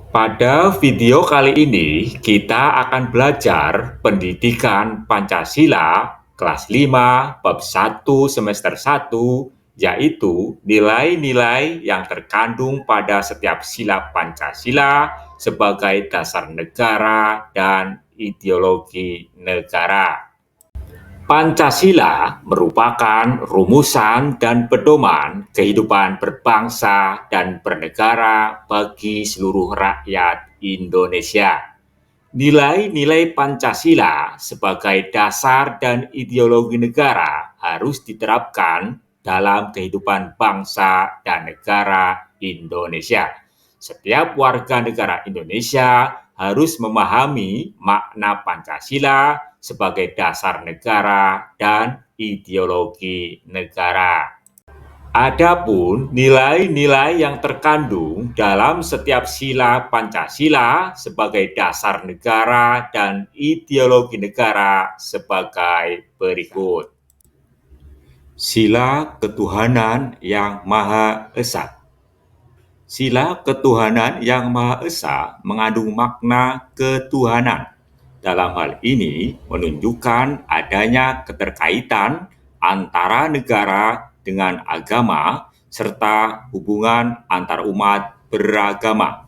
Pada video kali ini, kita akan belajar pendidikan Pancasila kelas 5 bab 1 semester 1, yaitu nilai-nilai yang terkandung pada setiap sila Pancasila sebagai dasar negara dan ideologi negara. Pancasila merupakan rumusan dan pedoman kehidupan berbangsa dan bernegara bagi seluruh rakyat Indonesia. Nilai-nilai Pancasila sebagai dasar dan ideologi negara harus diterapkan dalam kehidupan bangsa dan negara Indonesia. Setiap warga negara Indonesia harus memahami makna Pancasila sebagai dasar negara dan ideologi negara. Adapun nilai-nilai yang terkandung dalam setiap sila Pancasila sebagai dasar negara dan ideologi negara sebagai berikut. Sila Ketuhanan Yang Maha Esa. Sila Ketuhanan Yang Maha Esa mengandung makna ketuhanan. Dalam hal ini menunjukkan adanya keterkaitan antara negara dengan agama serta hubungan antar umat beragama.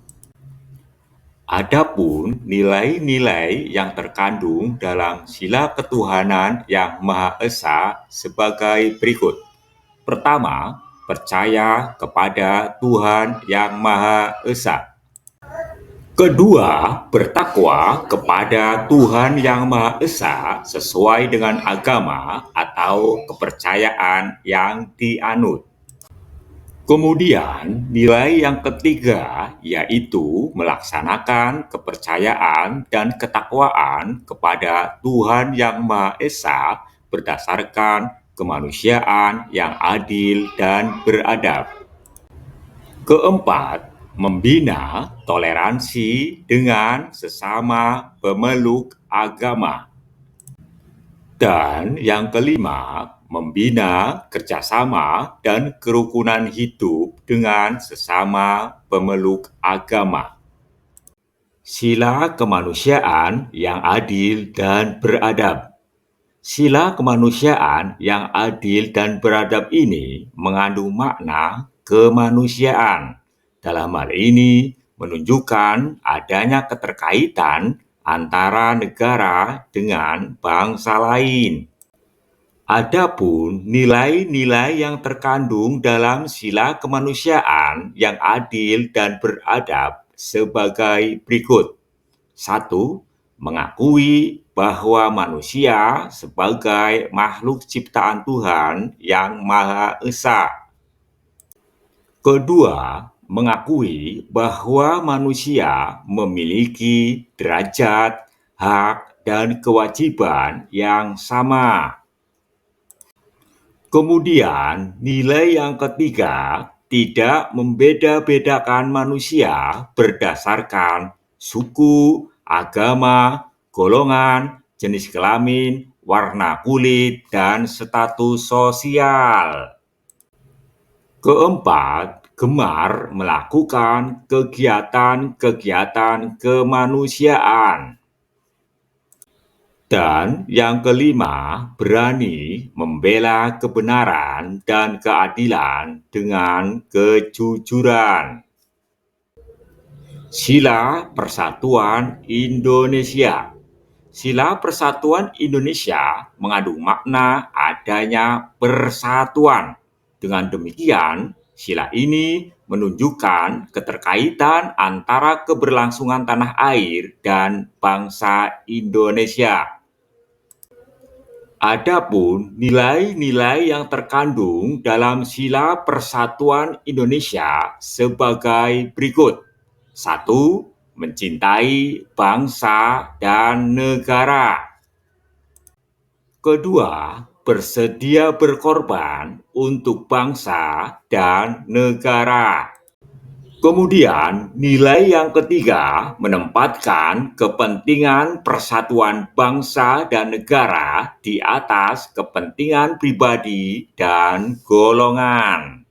Adapun nilai-nilai yang terkandung dalam Sila Ketuhanan Yang Maha Esa sebagai berikut. Pertama, percaya kepada Tuhan Yang Maha Esa. Kedua, bertakwa kepada Tuhan Yang Maha Esa sesuai dengan agama atau kepercayaan yang dianut. Kemudian, nilai yang ketiga yaitu melaksanakan kepercayaan dan ketakwaan kepada Tuhan Yang Maha Esa berdasarkan kemanusiaan yang adil dan beradab. Keempat, membina toleransi dengan sesama pemeluk agama. Dan yang kelima, membina kerjasama dan kerukunan hidup dengan sesama pemeluk agama. Sila kemanusiaan yang adil dan beradab. Sila kemanusiaan yang adil dan beradab ini mengandung makna kemanusiaan. Dalam hal ini menunjukkan adanya keterkaitan antara negara dengan bangsa lain. Adapun nilai-nilai yang terkandung dalam sila kemanusiaan yang adil dan beradab sebagai berikut. 1. Mengakui bahwa manusia sebagai makhluk ciptaan Tuhan Yang Maha Esa. Kedua, mengakui bahwa manusia memiliki derajat, hak, dan kewajiban yang sama. Kemudian, nilai yang ketiga, tidak membeda-bedakan manusia berdasarkan suku, agama, golongan, jenis kelamin, warna kulit, dan status sosial. Keempat, gemar melakukan kegiatan-kegiatan kemanusiaan. Dan yang kelima, berani membela kebenaran dan keadilan dengan kejujuran. Sila Persatuan Indonesia. Sila Persatuan Indonesia mengandung makna adanya persatuan. Dengan demikian, sila ini menunjukkan keterkaitan antara keberlangsungan tanah air dan bangsa Indonesia. Adapun nilai-nilai yang terkandung dalam Sila Persatuan Indonesia sebagai berikut. 1. Mencintai bangsa dan negara. Kedua, bersedia berkorban untuk bangsa dan negara. Kemudian, nilai yang ketiga menempatkan kepentingan persatuan bangsa dan negara di atas kepentingan pribadi dan golongan.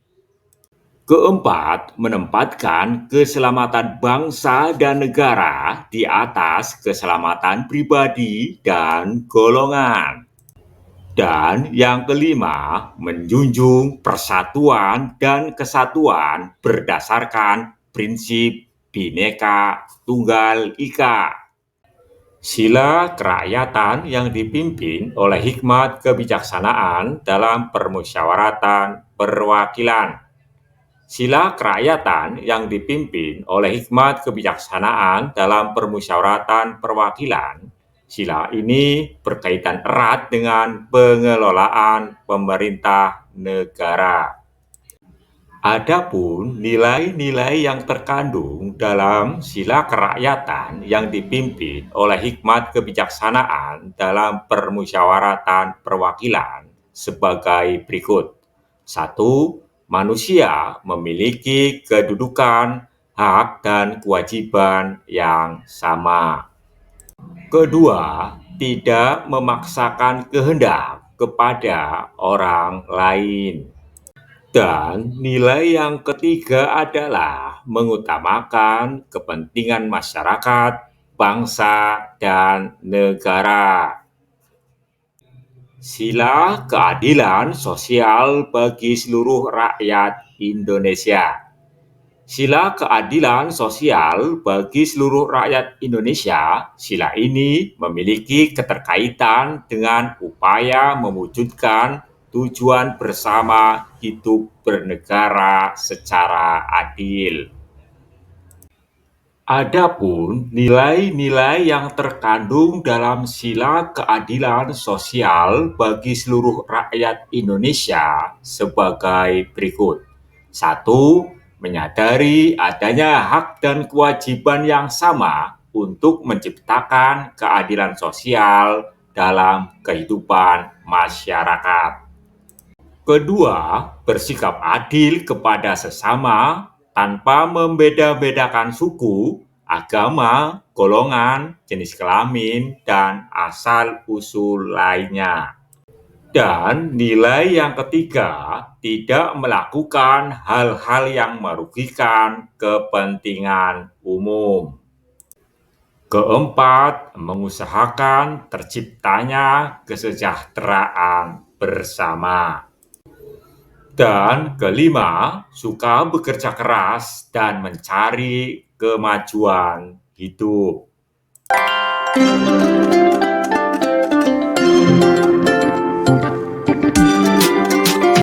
Keempat, menempatkan keselamatan bangsa dan negara di atas keselamatan pribadi dan golongan. Dan yang kelima, menjunjung persatuan dan kesatuan berdasarkan prinsip Bhinneka Tunggal Ika. Sila kerakyatan yang dipimpin oleh hikmat kebijaksanaan dalam permusyawaratan perwakilan. Sila kerakyatan yang dipimpin oleh hikmat kebijaksanaan dalam permusyawaratan perwakilan. Sila ini berkaitan erat dengan pengelolaan pemerintah negara. Adapun nilai-nilai yang terkandung dalam sila kerakyatan yang dipimpin oleh hikmat kebijaksanaan dalam permusyawaratan perwakilan sebagai berikut. 1. Manusia memiliki kedudukan, hak, dan kewajiban yang sama. Kedua, tidak memaksakan kehendak kepada orang lain. Dan nilai yang ketiga adalah mengutamakan kepentingan masyarakat, bangsa, dan negara. Sila keadilan sosial bagi seluruh rakyat Indonesia. Sila keadilan sosial bagi seluruh rakyat Indonesia. Sila ini memiliki keterkaitan dengan upaya mewujudkan tujuan bersama hidup bernegara secara adil. Adapun nilai-nilai yang terkandung dalam sila keadilan sosial bagi seluruh rakyat Indonesia sebagai berikut. 1. Menyadari adanya hak dan kewajiban yang sama untuk menciptakan keadilan sosial dalam kehidupan masyarakat. Kedua, bersikap adil kepada sesama tanpa membeda-bedakan suku, agama, golongan, jenis kelamin, dan asal-usul lainnya. Dan nilai yang ketiga, tidak melakukan hal-hal yang merugikan kepentingan umum. Keempat, mengusahakan terciptanya kesejahteraan bersama. Dan kelima, suka bekerja keras dan mencari kemajuan hidup.